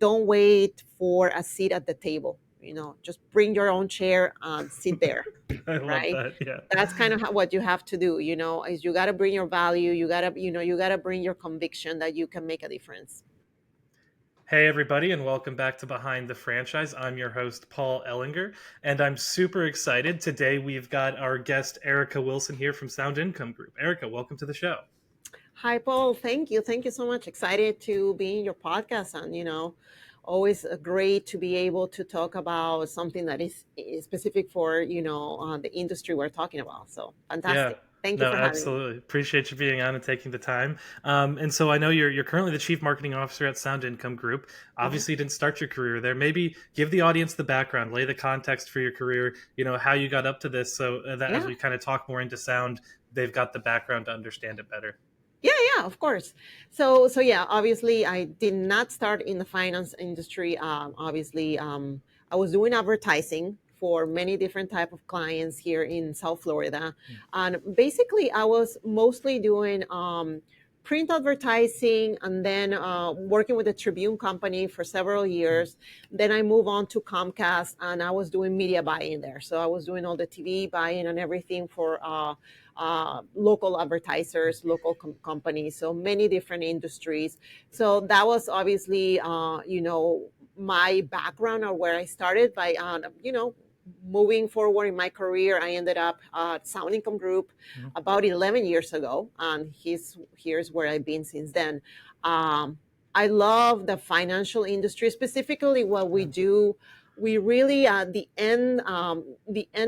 don't wait for a seat at the table. Just bring your own chair and sit there. I love Right? that. Yeah. That's kind of what you have to do. Is you got to bring your value. You got to bring your conviction that you can make a difference. Hey, everybody, and welcome back to Behind the Franchise. I'm your host, Paul Ehlinger, and I'm super excited. Today, we've got our guest, Erika Wilson, here from Sound Income Group. Erika, welcome to the show. Hi, Paul. Thank you. Thank you so much. Excited to be in your podcast, and always great to be able to talk about something that is specific for the industry we're talking about. So Yeah, fantastic. Thank you no, for having me. absolutely. Appreciate you being on and taking the time. And so I know you're currently the Chief Marketing Officer at Sound Income Group. Mhm. Obviously, you didn't start your career there. Maybe give the audience the background, lay the context for your career, how you got up to this, so that as Yeah. we kind of talk more into sound, they've got the background to understand it better. Yeah, yeah, of course. So yeah, obviously, I did not start in the finance industry. Obviously, I was doing advertising for many different type of clients here in South Florida, and basically, I was mostly doing print advertising, and then working with the Tribune company for several years. Then I moved on to Comcast, and I was doing media buying there. So I was doing all the TV buying and everything for local advertisers, local companies, so many different industries. So that was obviously, my background or where I started by, moving forward in my career. I ended up at Sound Income Group Mhm. about 11 years ago, and here's where I've been since then. I love the financial industry, specifically what we Yeah. do. We really, the end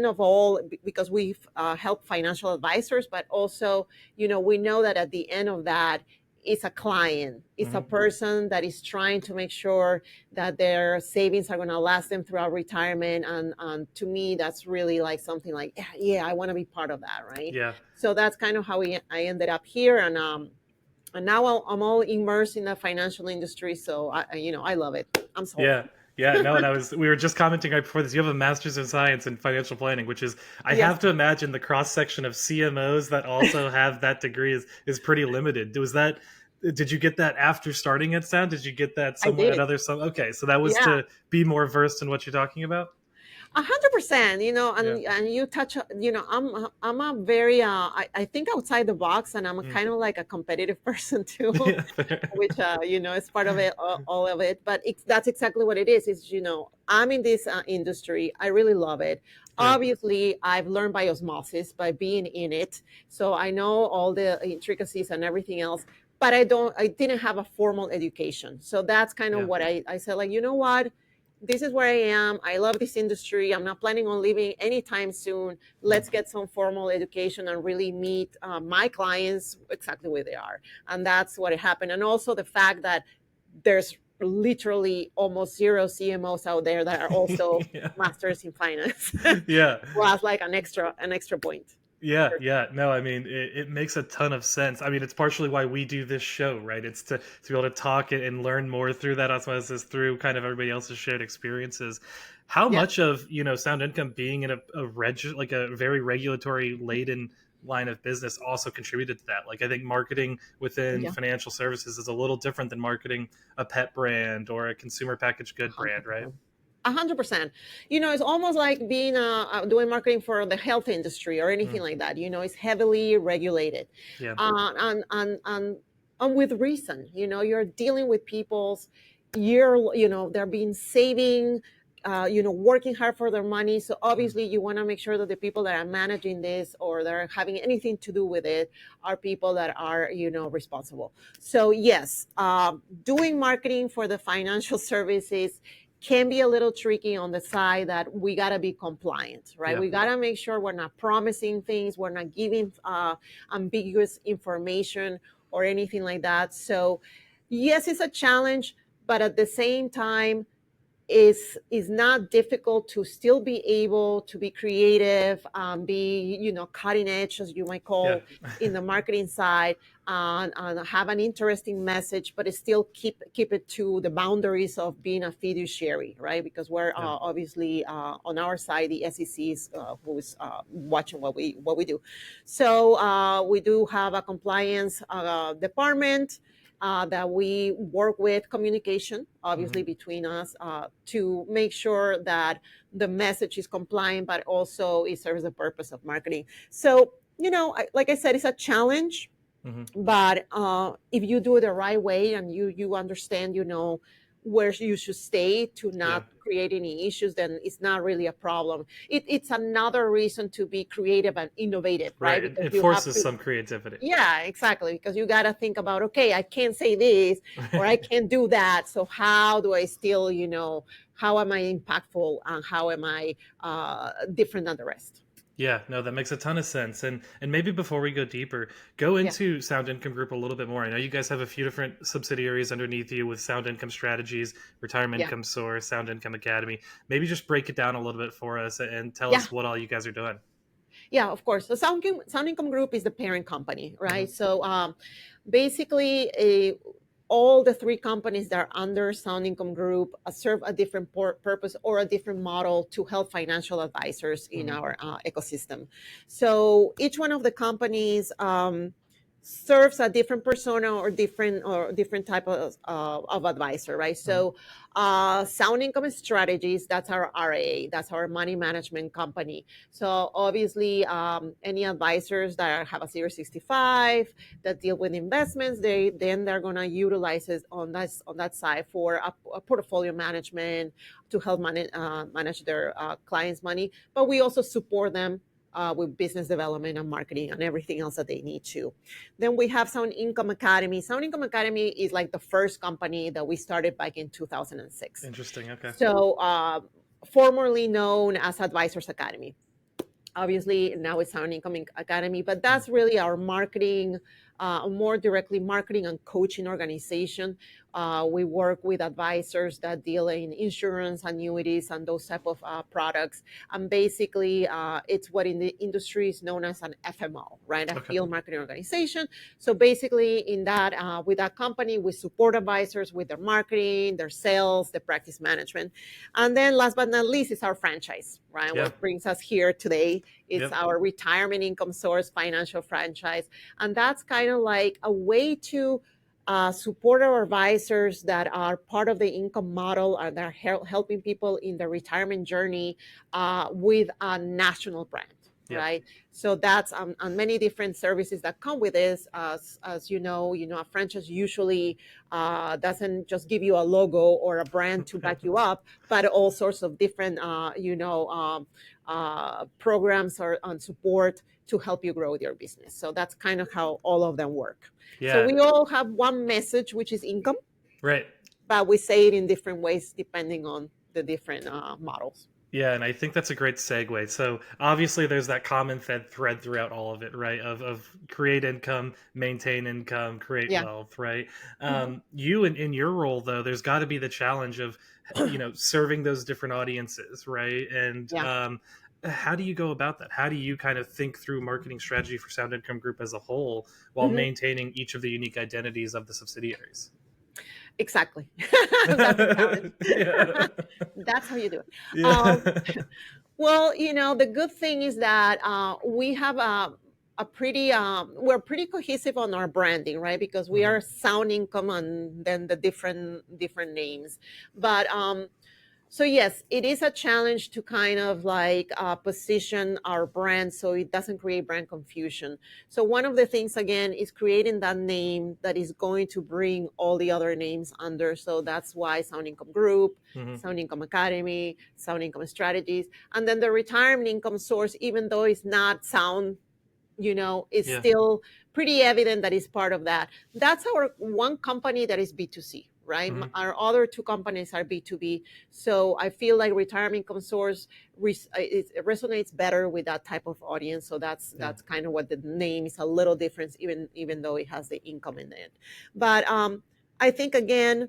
of all, because we've helped financial advisors, but also, we know that at the end of that, it's a client, it's a Mhm. person that is trying to make sure that their savings are going to last them throughout retirement. And to me, that's really like something like, yeah, I want to be part of that, right? Yeah. So that's kind of how I ended up here. And now I'm all immersed in the financial industry. So I love it. I'm sold. Yeah. Yeah, no, and we were just commenting right before this. You have a master's of science in financial planning, which is, I Yes, have to imagine the cross section of CMOs that also have that degree is pretty limited. Did you get that after starting at Sound? Did you get that I somewhere at did. other some? Okay, so that was Yeah. to be more versed in what you're talking about. 100%, Yeah. and you touch, I'm a very, I think outside the box, and I'm a Mm. kind of like a competitive person too, Yeah. Fair. which, is part of it, all of it. But that's exactly what it is. I'm in this industry. I really love it. Yeah. Obviously, I've learned by osmosis by being in it. So I know all the intricacies and everything else, but I didn't have a formal education. So that's kind of Yeah. what I said, like, you know what? This is where I am. I love this industry. I'm not planning on leaving anytime soon. Mm. Let's get some formal education and really meet my clients exactly where they are. And that's what happened. And also the fact that there's literally almost zero CMOs out there that are also Yeah. masters in finance Yeah. was like an extra point. Yeah, yeah. No, I mean, it makes a ton of sense. I mean, it's partially why we do this show, right? It's to be able to talk and learn more through that osmosis, through kind of everybody else's shared experiences. How Yeah. much of, Sound Income being in like a very regulatory laden line of business also contributed to that? Like, I think marketing within Yeah. financial services is a little different than marketing a pet brand or a consumer packaged good brand, right? 100%. 100%. It's almost like being doing marketing for the health industry or anything Mm, like that. It's heavily regulated, yeah. and with reason. You're dealing with people's year. They're being saving. Working hard for their money. So Mm, obviously, you want to make sure that the people that are managing this or that are having anything to do with it are people that are, responsible. So yes, doing marketing for the financial services can be a little tricky on the side that we got to be compliant, right? yeah. We got to make sure we're not promising things, we're not giving ambiguous information or anything like that. So, yes, it's a challenge, but at the same time, is not difficult to still be able to be creative, be cutting edge, as you might Yeah. call, in the marketing side, and have an interesting message, but it still keep it to the boundaries of being a fiduciary, right? Because we're Yeah. obviously on our side, the SEC is who's watching what we do. So we do have a compliance department. that we work with communication, obviously Mhm. between us, to make sure that the message is compliant, but also it serves the purpose of marketing. So, like I said, it's a challenge, Mhm. but if you do it the right way and you understand, where you should stay to Yeah. not create any issues, then it's not really a problem. It's another reason to be creative and innovative, right? Right. Because It you have forces to. some creativity. Yeah, exactly. Because you got to think about, okay, I can't say this or I can't do that. So how do I still, how am I impactful and how am I different than the rest? Yeah, no, that makes a ton of sense. And maybe before we go deeper, go Yeah, into Sound Income Group a little bit more. I know you guys have a few different subsidiaries underneath you with Sound Income Strategies, Retirement yeah, Income Source, Sound Income Academy. Maybe just break it down a little bit for us and tell yeah. us what all you guys are doing. Yeah, of course. So Sound Income Group is the parent company, right? Hmm. So basically, all the three companies that are under Sound Income Group serve a different purpose or a different model to help financial advisors in Hmm. our ecosystem. So each one of the companies serves a different persona or different type of advisor, right? Hmm. So Sound Income Strategies, that's our RA, that's our money management company. So obviously, any advisors that have a Series 65 that deal with investments, they're gonna utilize it on that side for a portfolio management to help manage their clients' money. But we also support them with business development and marketing and everything else that they need to. Then we have Sound Income Academy. Sound Income Academy is like the first company that we started back in 2006. Interesting. Okay. So, formerly known as Advisors Academy. Obviously, now it's Sound Income Academy, but Mm. that's really our marketing, more directly marketing and coaching organization. We work with advisors that deal in insurance, annuities, and those type of products. And basically, it's what in the industry is known as an FMO, right? A Okay. field marketing organization. So basically, in that, with that company, we support advisors with their marketing, their sales, their practice management. And then last but not least is our franchise, right? Yeah. What brings us here today. It's Yep. our retirement income source financial franchise. And that's kind of like a way to support our advisors that are part of the income model and that are helping people in the retirement journey with a national brand. Yep. Right, so that's on many different services that come with this. As a franchise usually doesn't just give you a logo or a brand to back you up, but all sorts of different, programs or on support to help you grow your business. So that's kind of how all of them work. So Yeah. we all have one message, which is income, Right. but we say it in different ways depending on the different models. Yeah, and I think that's a great segue. So obviously, there's that common thread throughout all of it, right? Of create income, maintain income, create Yeah. wealth, right? Mhm. You in your role though, there's got to be the challenge of serving those different audiences, right? And Yeah. how do you go about that? How do you kind of think through marketing strategy for Sound Income Group as a whole while Mhm. maintaining each of the unique identities of the subsidiaries? Exactly. That's the challenge. Yeah. That's how you do it. Um, Yeah. well, the good thing is that we have we're pretty cohesive on our branding, right? Because we Mhm. are Sound Income and then the different names. But so yes, it is a challenge to kind of like position our brand so it doesn't create brand confusion. So one of the things again is creating that name that is going to bring all the other names under. So that's why Sound Income Group, Mhm. Sound Income Academy, Sound Income Strategies, and then the retirement income source, even though it's not sound, is Yeah. still pretty evident that it's part of that. That's our one company that is B2C, right? Mhm. Our other two companies are B2B. So I feel like retirement income source it resonates better with that type of audience. So that's Yeah. that's kind of what the name is a little different, even though it has the income in it. But I think again,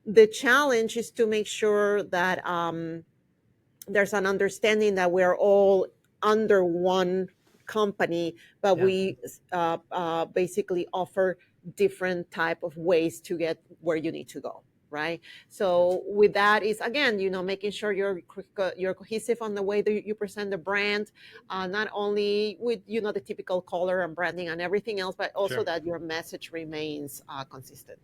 the challenge is to make sure that there's an understanding that we're all under one company, but Yeah. we basically offer different type of ways to get where you need to go. right? Yeah. So with that is again, making sure you're cohesive on the way that you present the brand, not only with the typical color and branding and everything else, but also Sure. that your message remains consistent.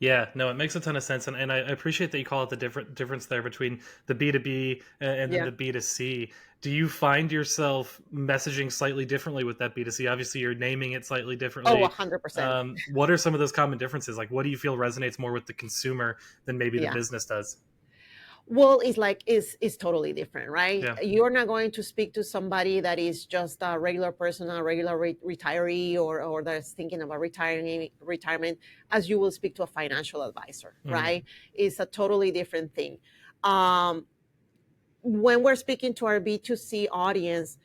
Yeah, no, it makes a ton of sense, and I appreciate that you call it the difference there between the B2B and then Yeah. the B2C. Do you find yourself messaging slightly differently with that B2C? Obviously, you're naming it slightly Oh, differently. 100%. What are some of those common differences? Like, what do you feel resonates more with the consumer than maybe the Yeah. business does? Well, it's like is totally different, right? Yeah, You're not going to speak to somebody that is just a regular person, a regular retiree, or that's thinking about retirement, as you will speak to a financial advisor, hmm, right? It's a totally different thing. Um, when we're speaking to our B2C audience,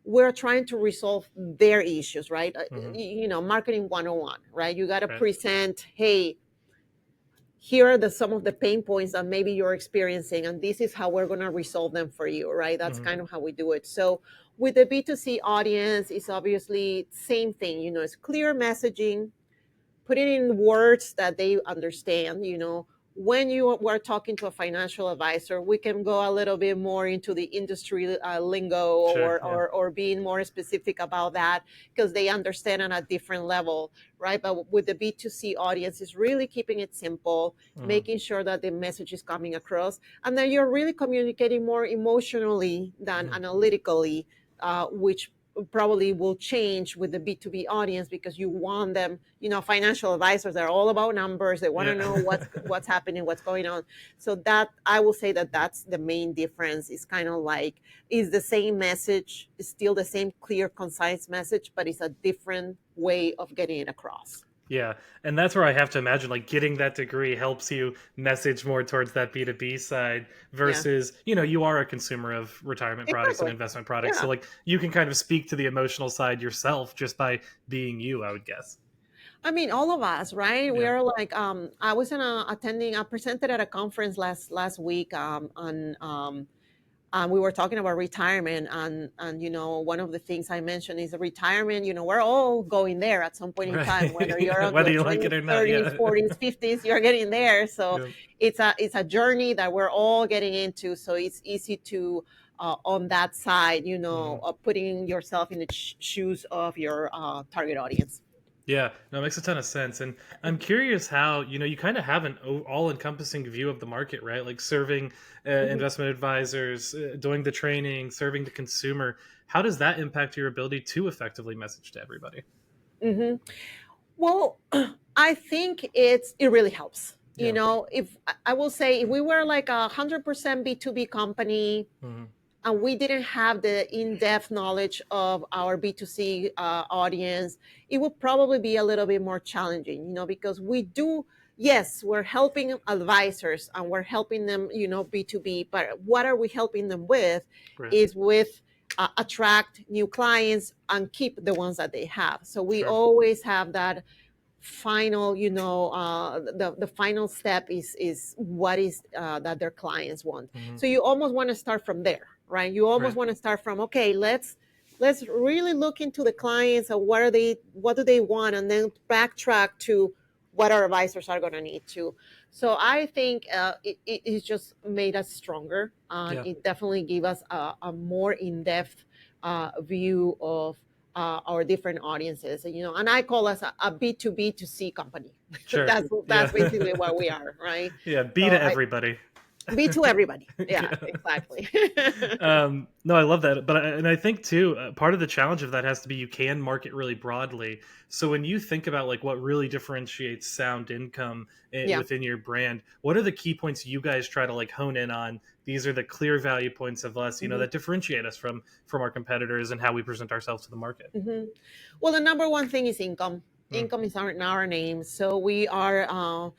we're trying to resolve their issues, right? hmm, Marketing 101, right? You got to right, present, hey, here are some of the pain points that maybe you're experiencing, and this is how we're going to resolve them for you, right? That's hmm, kind of how we do it. So with the B2C audience, it's obviously same thing. It's clear messaging, put it in words that they understand. When you are talking to a financial advisor, we can go a little bit more into the industry lingo, sure, yeah, or being more specific about that, because they understand on a different level, right? But with the B2C audience, is really keeping it simple, hmm, making sure that the message is coming across, and then you're really communicating more emotionally than hmm, analytically, which probably will change with the B2B audience, because you want them, financial advisors, they're all about numbers. They want to yeah. know what's happening, what's going on. So that, I will say that that's the main difference. Is kind of like, is the same message, is still the same clear, concise message, but it's a different way of getting it across. Yeah, and that's where I have to imagine like getting that degree helps you message more towards that B2B side Yeah, versus, you are a consumer of retirement products and exactly. investment products. So Yeah. like you can kind of speak to the emotional side yourself just by being you, I would guess. I mean, all of us, right? We Yeah. are like, I was attending, I presented at a conference last week, on we were talking about retirement, and one of the things I mentioned is retirement. We're all going there at some point in time, Right. whether you're Yeah, on whether the you like 20s, it or not. 30s, Yeah. 40s, 50s, you're getting there. So Yeah. it's a journey that we're all getting into. So it's easy to, on that side, Mhm. putting yourself in the shoes of your target audience. Yeah, no, it makes a ton of sense. And I'm curious how, you kind of have an all encompassing view of the market, right? Like serving Mhm. investment advisors, doing the training, serving the consumer. How does that impact your ability to effectively message to everybody? Mhm. Well, I think it really helps. Yeah. If I will say, if we were like 100% B2B company, Hmm. and we didn't have the in-depth knowledge of our B2C audience, it would probably be a little bit more challenging, because we do, yes, we're helping advisors and we're helping them, B2B, but what are we helping them with Right. is with attract new clients and keep the ones that they have. So we Sure. always have that final, the final step is what is that their clients want. Hmm. So you almost want to start from there, right? You almost Right. want to start from, okay, let's really look into the clients and what do they want, and then backtrack to what our advisors are going to need to. So I think it's just made us stronger, and Yeah. it definitely gave us a more in-depth view of our different audiences. And I call us a B2B to C company. Sure. That's Yeah. basically what we are, right? Yeah. Be So to everybody. B to everybody. Yeah, Yeah. exactly. No, I love that, and I think too, part of the challenge of that has to be you can market really broadly. So when you think about like what really differentiates Sound Income Yeah. within your brand, what are the key points you guys try to like hone in on? These are the clear value points of us, Hmm. that differentiate us from our competitors and how we present ourselves to the market. Hmm. Well, the number one thing is income. Mm, Income is our name. So we are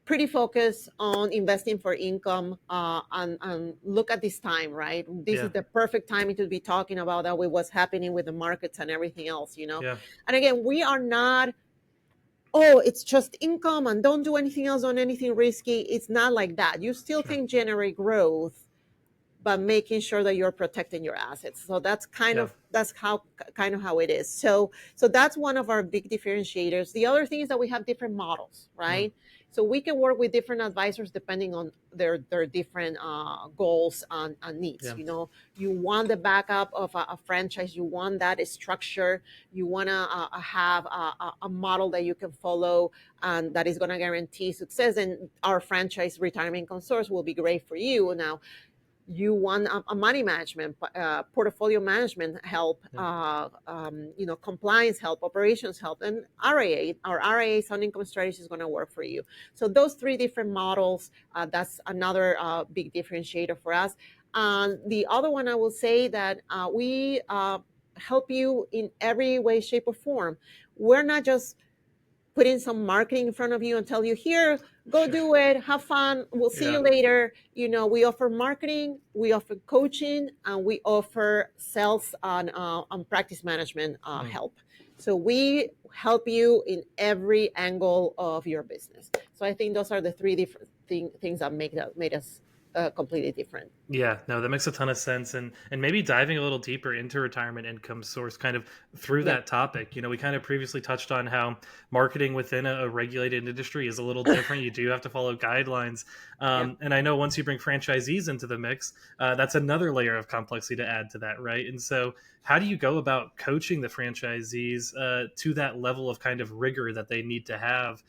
pretty focused on investing for income, and look at this time, right? This yeah, is the perfect timing to be talking about that, with what's happening with the markets and everything else. yeah, And again, we are not, oh, it's just income and don't do anything else on anything risky. It's not like that. You still sure, can generate growth, but making sure that you're protecting your assets. So yeah, that's how kind of how it is. So that's one of our big differentiators. The other thing is that we have different models, mm, right? So we can work with different advisors depending on their different goals and needs. Yeah. You want the backup of a franchise, you want that structure, you want to have a model that you can follow and that is going to guarantee success. And our franchise retirement income source will be great for you. Now, you want a money management, portfolio management help, compliance help, operations help, and RIA, our RIA sound income strategy is going to work for you. So those three different models, that's another big differentiator for us. And the other one, I will say that we help you in every way, shape, or form. We're not just putting some marketing in front of you and tell you, here, go do it, have fun, we'll see you later. We offer marketing, we offer coaching, and we offer sales and practice management help. So we help you in every angle of your business. So I think those are the three different things that made us completely different. Yeah, no, that makes a ton of sense. And maybe diving a little deeper into retirement income source kind of through Yeah. that topic. We kind of previously touched on how marketing within a regulated industry is a little different. You do have to follow guidelines. Yeah. And I know once you bring franchisees into the mix, that's another layer of complexity to add to that, right? And so how do you go about coaching the franchisees to that level of kind of rigor that they need to have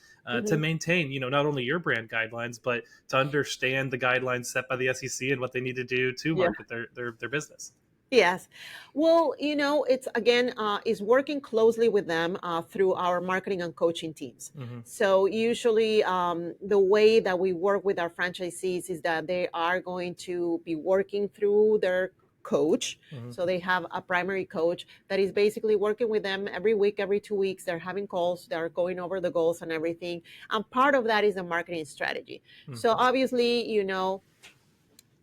to maintain, not only your brand guidelines, but to understand the guidelines set by the SEC and what they need to do to Yeah. market their business? Yes. Well, it's again, is working closely with them through our marketing and coaching teams. Mm-hmm. So usually the way that we work with our franchisees is that they are going to be working through their coach. Mm-hmm. So they have a primary coach that is basically working with them every week, every 2 weeks. They're having calls, they're going over the goals and everything. And part of that is a marketing strategy. Mm-hmm. So obviously,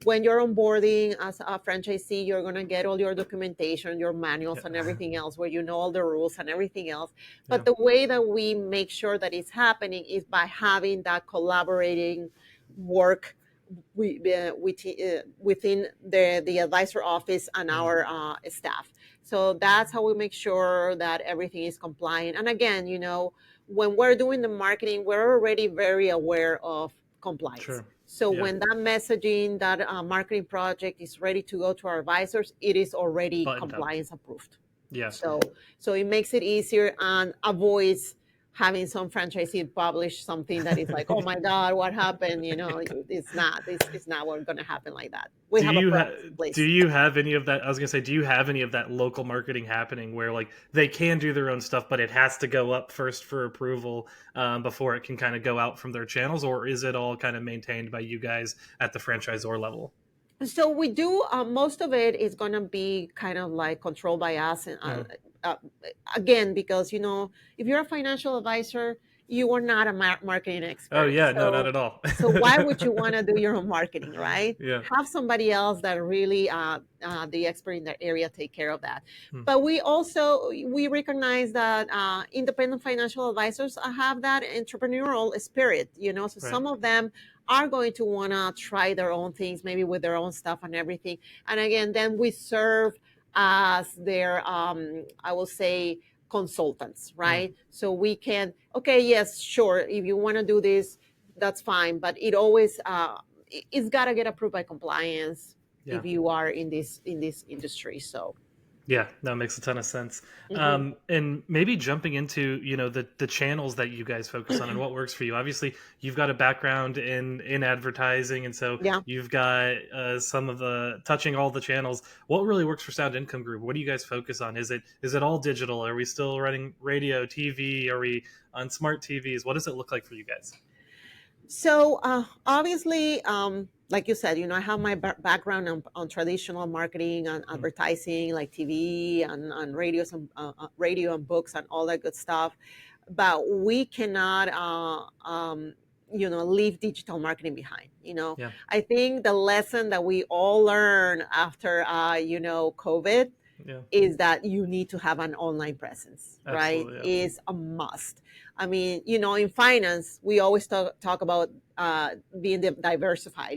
when you're onboarding as a franchisee, you're going to get all your documentation, your manuals, and everything else, where you know all the rules and everything else. But the way that we make sure that it's happening is by having that collaborating work within the advisor office and our staff. So that's how we make sure that everything is compliant. And again, when we're doing the marketing, we're already very aware of compliance. Sure. So when that messaging, that marketing project is ready to go to our advisors, it is already compliance approved. Yeah. So it makes it easier and avoids having some franchisee publish something that is like, oh my God, what happened? It's not going to happen like that. We have a process in place. Do you have any of that? I was going to say, do you have any of that local marketing happening where like they can do their own stuff, but it has to go up first for approval before it can kind of go out from their channels? Or is it all kind of maintained by you guys at the franchisor level? So we do, most of it is going to be kind of like controlled by us. And again, because, if you're a financial advisor, you are not a marketing expert. Oh, yeah, no, not at all. So why would you want to do your own marketing, right? Yeah. Have somebody else that really, the expert in that area, take care of that. But we recognize that independent financial advisors have that entrepreneurial spirit, so some of them are going to want to try their own things, maybe with their own stuff and everything. And again, then we serve as their, I will say, consultants, right? So we can, okay, yes, sure, if you want to do this, that's fine. But it always, it's got to get approved by compliance if you are in this industry. So. Yeah, that makes a ton of sense. And maybe jumping into, the channels that you guys focus on and what works for you. Obviously, you've got a background in advertising, and so you've got some of the touching all the channels. What really works for Sound Income Group? What do you guys focus on? Is it all digital? Are we still running radio, TV? Are we on smart TVs? What does it look like for you guys? So obviously, like you said, I have my background on traditional marketing and advertising, like TV and radios and radio and books and all that good stuff. But we cannot, leave digital marketing behind. I think the lesson that we all learn after, COVID is that you need to have an online presence, right? Is a must. I mean, in finance, we always talk about being diversified.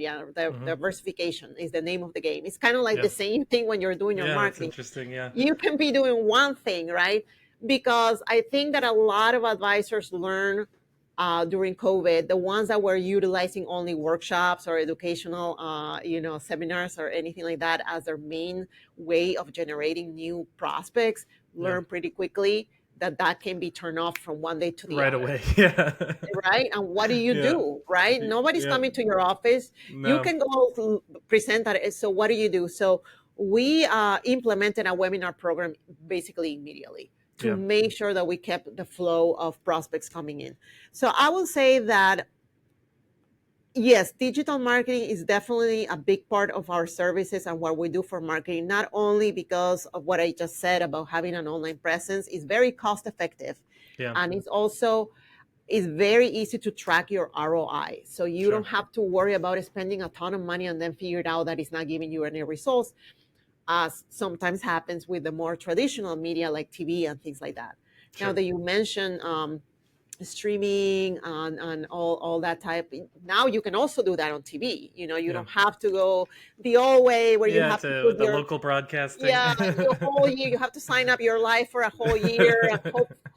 Diversification is the name of the game. It's kind of like the same thing when you're doing your marketing. That's interesting. Yeah. You can be doing one thing, right? Because I think that a lot of advisors learn during COVID, the ones that were utilizing only workshops or educational, seminars or anything like that as their main way of generating new prospects, Yeah. learn pretty quickly that that can be turned off from one day to the Right other. away. Yeah. Right? And what do you Yeah. do? Right? Nobody's Yeah. coming to your office. You No. can go present that. So what do you do? So we implemented a webinar program basically immediately to Yeah. make sure that we kept the flow of prospects coming in. So I will say that yes, digital marketing is definitely a big part of our services and what we do for marketing, not only because of what I just said about having an online presence. It's very cost effective, Yeah. and it's very easy to track your ROI. So you Sure. don't have to worry about spending a ton of money and then figure it out that it's not giving you any results, as sometimes happens with the more traditional media like TV and things like that. Now Sure. that you mentioned streaming and all that type, now you can also do that on TV. You Yeah. don't have to go the old way where you Yeah. have to To put the your, local broadcasting. yeah, your whole year. You have to sign up your life for a whole year and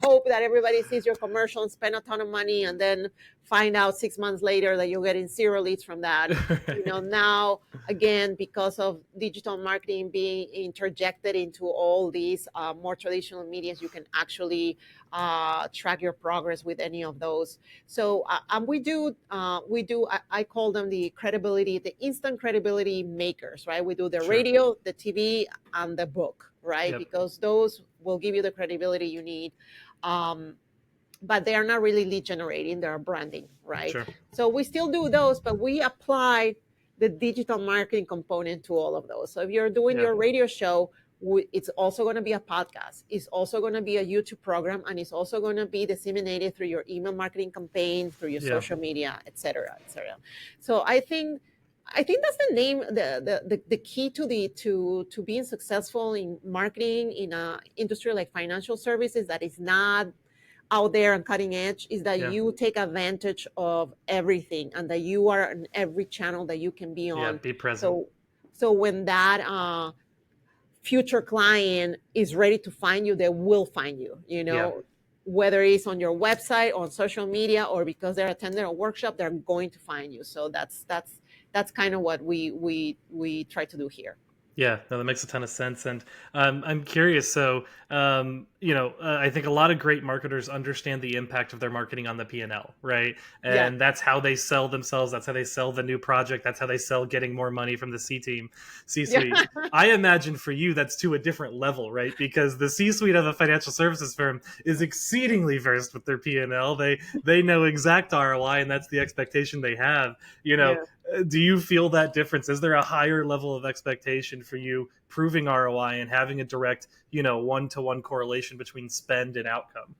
hope that everybody sees your commercial and spend a ton of money, and then find out 6 months later that you're getting zero leads from that. Right. Now again, because of digital marketing being interjected into all these more traditional medias, you can actually track your progress with any of those. So and I call them the instant credibility makers, right? We do the Sure. radio, the TV, and the book, right? Yep. Because those will give you the credibility you need. Um, but they are not really lead generating, they're branding, right? Sure. So we still do those, but we apply the digital marketing component to all of those. So if you're doing Yeah. your radio show, it's also going to be a podcast, it's also going to be a YouTube program, and it's also going to be disseminated through your email marketing campaign, through your Yeah. social media, etc., etc. So I think that's the name, the key to being successful in marketing in a industry like financial services that is not out there and cutting edge, is that Yeah. you take advantage of everything and that you are on every channel that you can be Yeah. on. Be present. So when that future client is ready to find you, they will find you, Yeah. whether it's on your website, on social media, or because they're attending a workshop, they're going to find you. So that's kind of what we try to do here. Yeah, no, that makes a ton of sense, and I'm curious. So, I think a lot of great marketers understand the impact of their marketing on the P&L, right? Yeah. And that's how they sell themselves. That's how they sell the new project. That's how they sell getting more money from the Yeah. C-suite. I imagine for you that's to a different level, right? Because the C-suite of a financial services firm is exceedingly versed with their P&L. They know exact ROI, and that's the expectation they have. You know, Yeah. do you feel that difference? Is there a higher level of expectation for you proving ROI and having a direct, one-to-one correlation between spend and outcome?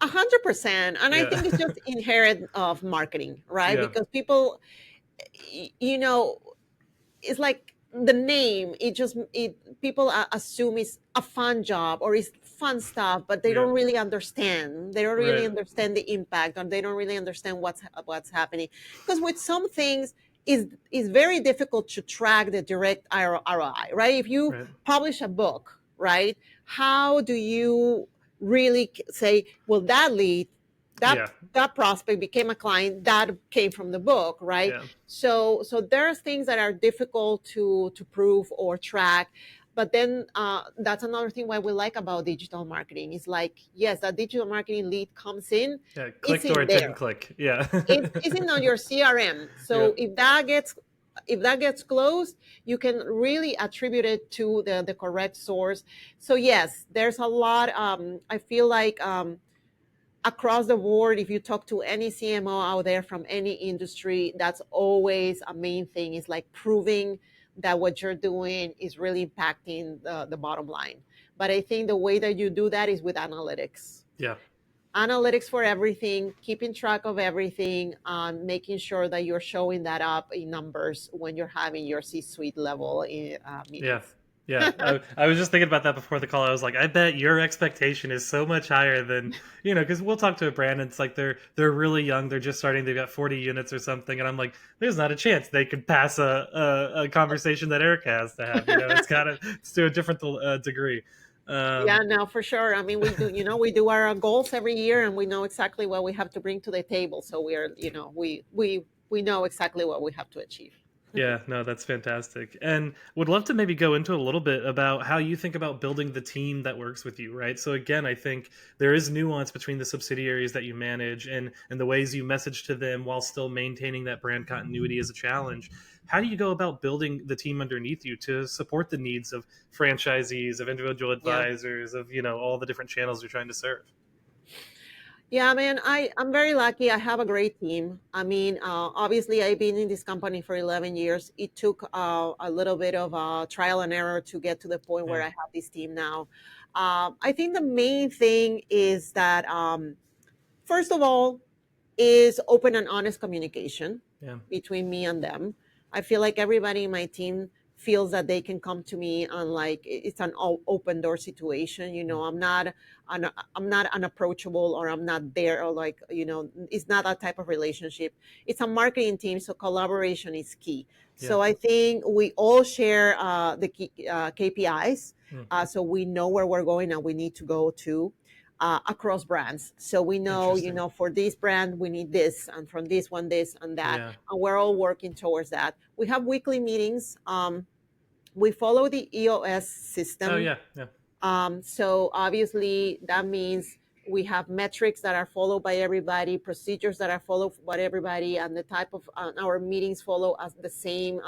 100%. And I Yeah. think it's just inherent of marketing, right? Yeah. Because people, you know, it's like the name, people assume it's a fun job or it's fun stuff, but they Yeah. don't really understand. They don't really Right. understand the impact, or they don't really understand what's happening. Because with some things, is very difficult to track the direct ROI, right? If you Right. publish a book, right, how do you really say, well, that lead, that Yeah. that prospect became a client that came from the book, right? Yeah. So there's things that are difficult to prove or track. But then that's another thing what we like about digital marketing is, like, yes, that digital marketing lead comes in, Yeah. it's Clicked or in it didn't there, click. Yeah. it's in on your CRM. Yeah. So if that gets closed, you can really attribute it to the correct source. So yes, there's a lot. I feel like across the board, if you talk to any CMO out there from any industry, that's always a main thing, is like proving that what you're doing is really impacting the bottom line. But I think the way that you do that is with analytics. Yeah. Analytics for everything, keeping track of everything, and making sure that you're showing that up in numbers when you're having your C-suite level Yeah. meetings. Yeah. I was just thinking about that before the call. I was like, I bet your expectation is so much higher than, because we'll talk to a brand and it's like they're really young, they're just starting, they've got 40 units or something, and I'm like, there's not a chance they could pass a conversation that Erica has to have. It's to a different degree. Yeah, um, no, for sure. I mean, we do, we do our goals every year, and we know exactly what we have to bring to the table. So we're, we know exactly what we have to achieve. Yeah, no, that's fantastic. And would love to maybe go into a little bit about how you think about building the team that works with you, right? So again, I think there is nuance between the subsidiaries that you manage and the ways you message to them while still maintaining that brand continuity as a challenge. How do you go about building the team underneath you to support the needs of franchisees, of individual Yeah. advisors, of, all the different channels you're trying to serve? Yeah, man, I'm very lucky. I have a great team. I mean, obviously, I've been in this company for 11 years. It took a little bit of trial and error to get to the point where Yeah, I have this team now. I think the main thing is that, first of all, is open and honest communication yeah, between me and them. I feel like everybody in my team feels that they can come to me and like it's an open door situation. mm, I'm not unapproachable or I'm not there or like it's not that type of relationship. It's a marketing team, so collaboration is key. yeah, So I think we all share the key, KPIs, mm, so we know where we're going and we need to go to across brands. So we know, interesting. for this brand, we need this, and from this one, this and that. Yeah. And we're all working towards that. We have weekly meetings. We follow the EOS Oh, system. yeah, yeah, So obviously, that means we have metrics that are followed by everybody, procedures that are followed by everybody, and the type of our meetings follow as the same,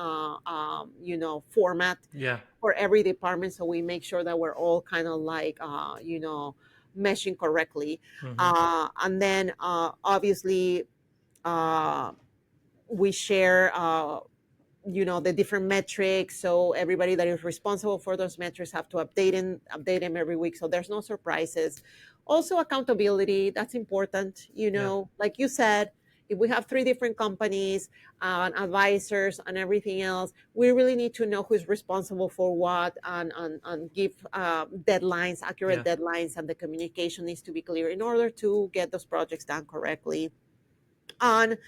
format yeah. for every department, so we make sure that we're all kind of like meshing correctly. Hmm. And then obviously uh, we share the different metrics, so everybody that is responsible for those metrics have to update them every week, so there's no surprises. Also accountability, that's important, Yeah, like you said. If we have three different companies and advisors and everything else, we really need to know who's responsible for what, and give deadlines, accurate yeah, deadlines, and the communication needs to be clear in order to get those projects done correctly. And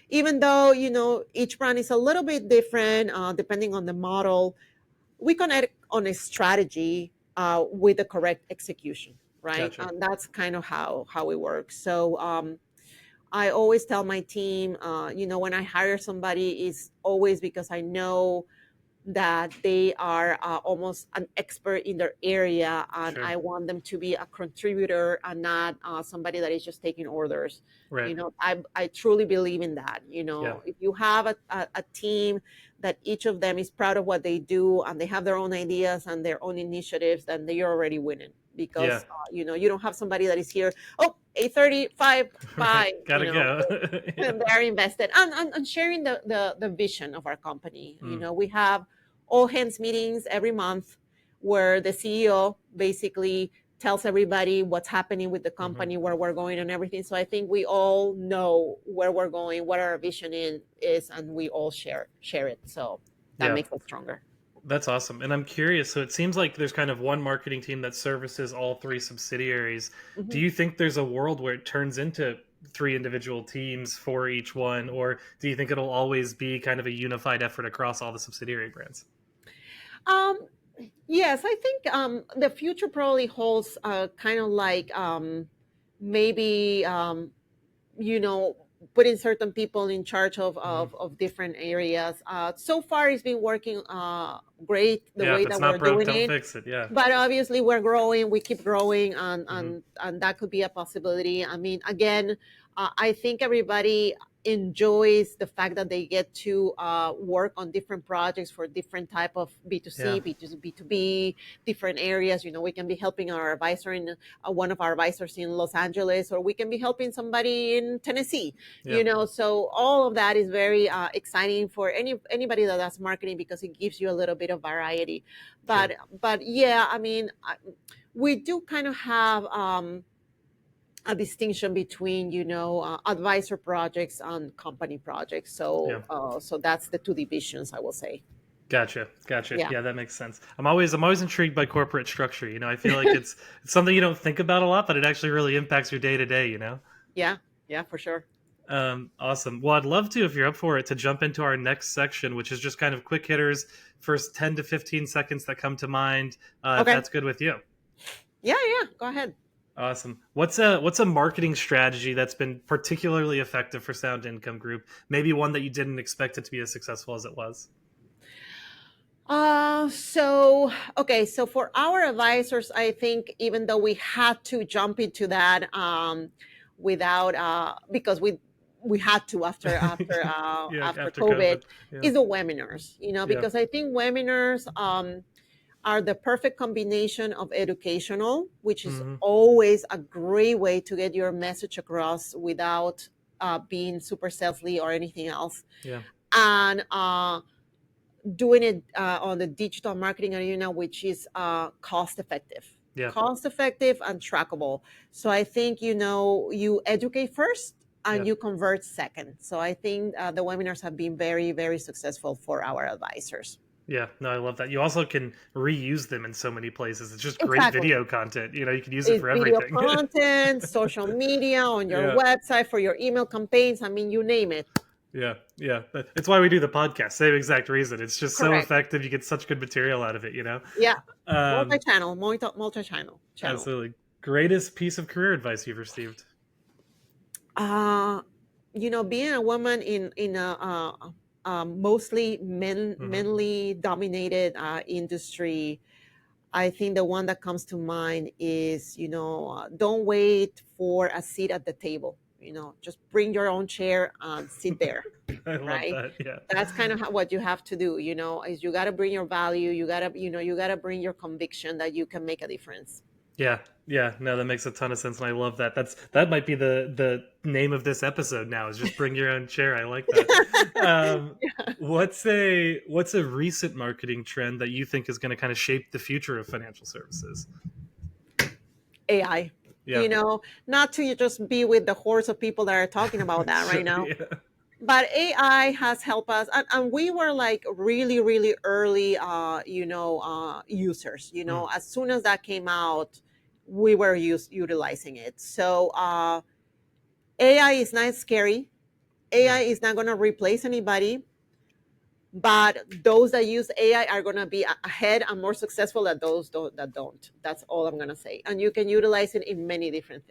even though each brand is a little bit different depending on the model, we connect on a strategy with the correct execution, right? gotcha. And that's kind of how it works. So I always tell my team, when I hire somebody, is always because I know that they are almost an expert in their area, and Sure. I want them to be a contributor and not somebody that is just taking orders. Right. I truly believe in that. Yeah. If you have a team that each of them is proud of what they do and they have their own ideas and their own initiatives, then you're already winning, Yeah. because you don't have somebody that is here, oh, 8:35, Right. bye, Gotta go. Yeah. and they're invested, and sharing the vision of our company. Mm, We have all hands meetings every month where the CEO basically tells everybody what's happening with the hmm. company, where we're going, and everything. So I think we all know where we're going, what our vision is, and we all share it. So that Yeah. makes us stronger. That's awesome. And I'm curious. So it seems like there's kind of one marketing team that services all three subsidiaries. Do Mhm. you think there's a world where it turns into three individual teams for each one? Or do you think it'll always be kind of a unified effort across all the subsidiary brands? Um, yes, I think the future probably holds kind of like maybe you know putting certain people in charge of Hmm. different areas. So far it's been working great the Yeah. way If it's that not we're broke, doing don't it, fix it. Yeah. but obviously we're growing, we keep growing, and Hmm. that could be a possibility. I mean, again, I think everybody enjoys the fact that they get to work on different projects for different type of Yeah. B2C, B2C, B2B, different areas. We can be helping our advisor in one of our advisors in Los Angeles, or we can be helping somebody in Tennessee. Yeah. So all of that is very exciting for anybody that does marketing, because it gives you a little bit of variety. Sure. But yeah, I mean, we do kind of have a distinction between advisor projects and company projects. Yeah. So that's the two divisions, I will say. Gotcha, gotcha. Yeah. Yeah, that makes sense. I'm always intrigued by corporate structure. I feel like it's something you don't think about a lot, but it actually really impacts your day to day. Yeah, yeah, for sure. Awesome. Well, I'd love to, if you're up for it, to jump into our next section, which is just kind of quick hitters, first 10 to 15 seconds that come to mind. If Okay. that's good with you. Yeah, go ahead. Awesome. What's a marketing strategy that's been particularly effective for Sound Income Group? Maybe one that you didn't expect it to be as successful as it was. Okay, so for our advisors, I think even though we had to jump into that without because we had to Yeah, after after COVID, COVID. Yeah. is the webinars. Yeah. Because I think webinars are the perfect combination of educational, which is Hmm. always a great way to get your message across without being super salesy or anything else, Yeah. and doing it on the digital marketing arena, which is Yeah. cost effective and trackable. So I think you educate first Yeah. and you convert second. So I think the webinars have been very, very successful for our advisors. Yeah. No, I love that. You also can reuse them in so many places. It's just great Exactly. video content. You can use it It's for video everything. content, social media, on your Yeah. website, for your email campaigns. I mean, you name it. Yeah. Yeah. It's why we do the podcast. Same exact reason. It's just so Correct. effective. You get such good material out of it. Yeah. Um, Multi-channel, multi-channel. absolutely. Greatest piece of career advice you've received. Uh, being a woman in a mostly Hmm. mainly dominated industry, I think the one that comes to mind is, don't wait for a seat at the table. Just bring your own chair and sit there, I love right? that. Yeah. That's kind of what you have to do. Is you got to bring your value. You got to bring your conviction that you can make a difference. Yeah, yeah, no, that makes a ton of sense, and I love that. That might be the name of this episode now. Is just bring your own chair. I like that. Um, what's a recent marketing trend that you think is going to kind of shape the future of financial services? AI. Yeah, Not to just be with the hordes of people that are talking about that right sure. now, Yeah, but AI has helped us, and we were like really, really early, users. mm, As soon as that came out, we were utilizing it. So AI is not scary. yeah, AI is not going to replace anybody, but those that use AI are going to be ahead and more successful than those that don't. That's all I'm going to say. And you can utilize it in many different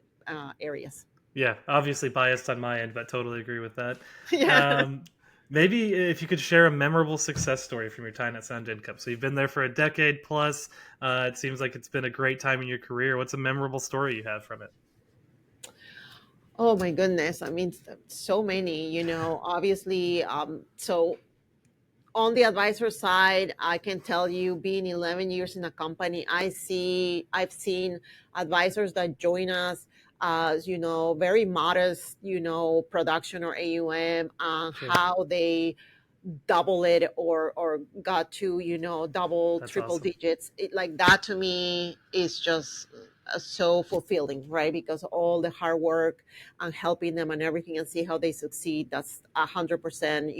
areas. yeah. Obviously biased on my end, but totally agree with that. Yeah. Um, maybe if you could share a memorable success story from your time at Sound Income. So you've been there for a decade plus. It seems like it's been a great time in your career. What's a memorable story you have from it? Oh my goodness. I mean, so many, obviously. So on the advisor side, I can tell you, being 11 years in a company, I've seen advisors that join us as, very modest, production or AUM, Sure, how they double it or got to, double, that's triple awesome. digits. Like that to me is just so fulfilling, right? Because all the hard work and helping them and everything, and see how they succeed, that's 100%,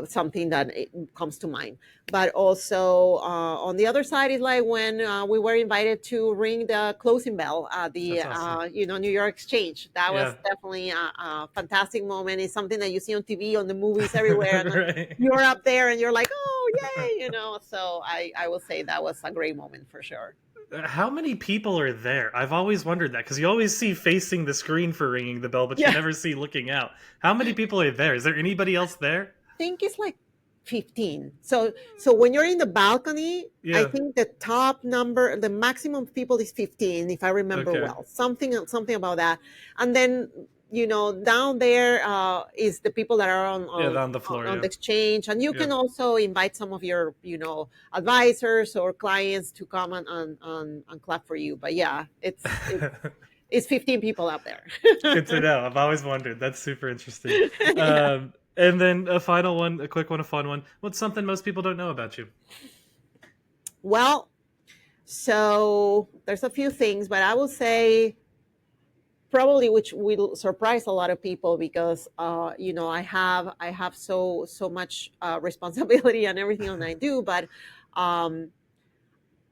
something that it comes to mind. But also on the other side is like when we were invited to ring the closing bell at the That's awesome. New York Exchange. That was Yeah. definitely a fantastic moment. It's something that you see on TV, on the movies, everywhere, and Right. you're up there and you're like, oh yay, So I will say that was a great moment for sure. How many people are there? I've always wondered that because you always see facing the screen for ringing the bell, but you Yeah. never see looking out. How many people are there? Is there anybody else there? Think it's like 15. So when you're in the balcony, I Yeah. think the top number, the maximum of people is 15, if I remember Okay. well. Something about that. And then, down there is the people that are Yeah, on the floor. on the Yeah. exchange. And you Yeah. can also invite some of your, advisors or clients to come and clap for you. But yeah, it's 15 people up there. Good to know. I've always wondered. That's super interesting. And then a final one, a quick one, a fun one. What's something most people don't know about you? Well, so there's a few things, but I will say probably, which will surprise a lot of people, because I have so much responsibility and everything that I do. But um,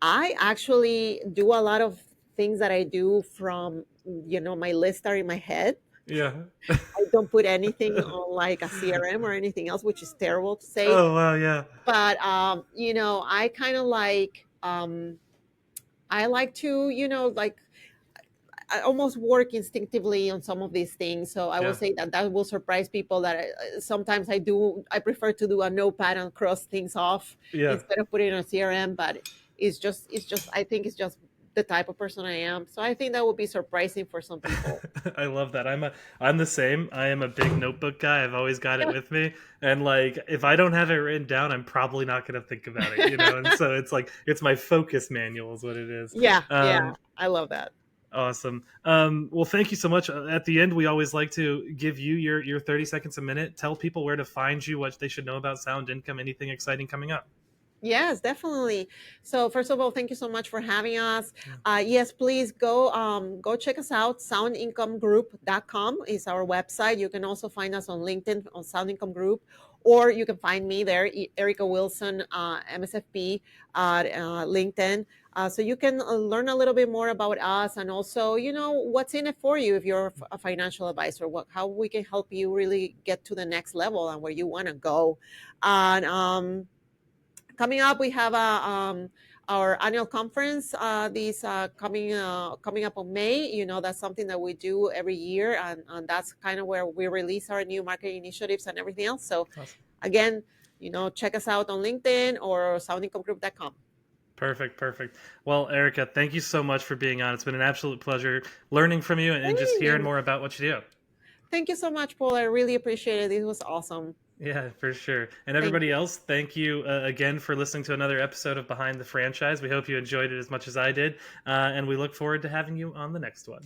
I actually do a lot of things that I do from, my list are in my head. Yeah. I don't put anything on like a CRM or anything else, which is terrible to say. Oh wow. Yeah. But I kind of like. I like to, like I almost work instinctively on some of these things. So I will Yeah. say that that will surprise people that sometimes I prefer to do a notepad and cross things off Yeah. instead of putting it in a CRM. But I think it's just the type of person I am. So I think that would be surprising for some people. I love that. I'm the same. I am a big notebook guy. I've always got it with me. And like if I don't have it written down, I'm probably not going to think about it, you know? And so it's like it's my focus manual is what it is. Yeah, yeah, Um I love that. awesome. Well, thank you so much. At the end we always like to give you your 30 seconds a minute. Tell people where to find you, what they should know about Sound Income, anything exciting coming up. Yes, definitely. So first of all, thank you so much for having us. Yeah. Yes, please go check us out. SoundincomeGroup.com is our website. You can also find us on LinkedIn on Sound Income Group, or you can find me there, Erika Wilson, MSFP at LinkedIn. So you can learn a little bit more about us, and also, what's in it for you if you're a financial advisor. How we can help you really get to the next level and where you want to go. And coming up, we have our annual conference. These coming up on May. That's something that we do every year, and that's kind of where we release our new marketing initiatives and everything else. So Awesome. again, check us out on LinkedIn or soundingcomegroup.com. Perfect, perfect. Well, Erica, thank you so much for being on. It's been an absolute pleasure learning from you and just hearing Hey, more about what you do. thank you so much, Paul. I really appreciate it. This was awesome. Yeah, for sure. And Thank everybody you. else, thank you again for listening to another episode of Behind the Franchise. We hope you enjoyed it as much as I did. And we look forward to having you on the next one.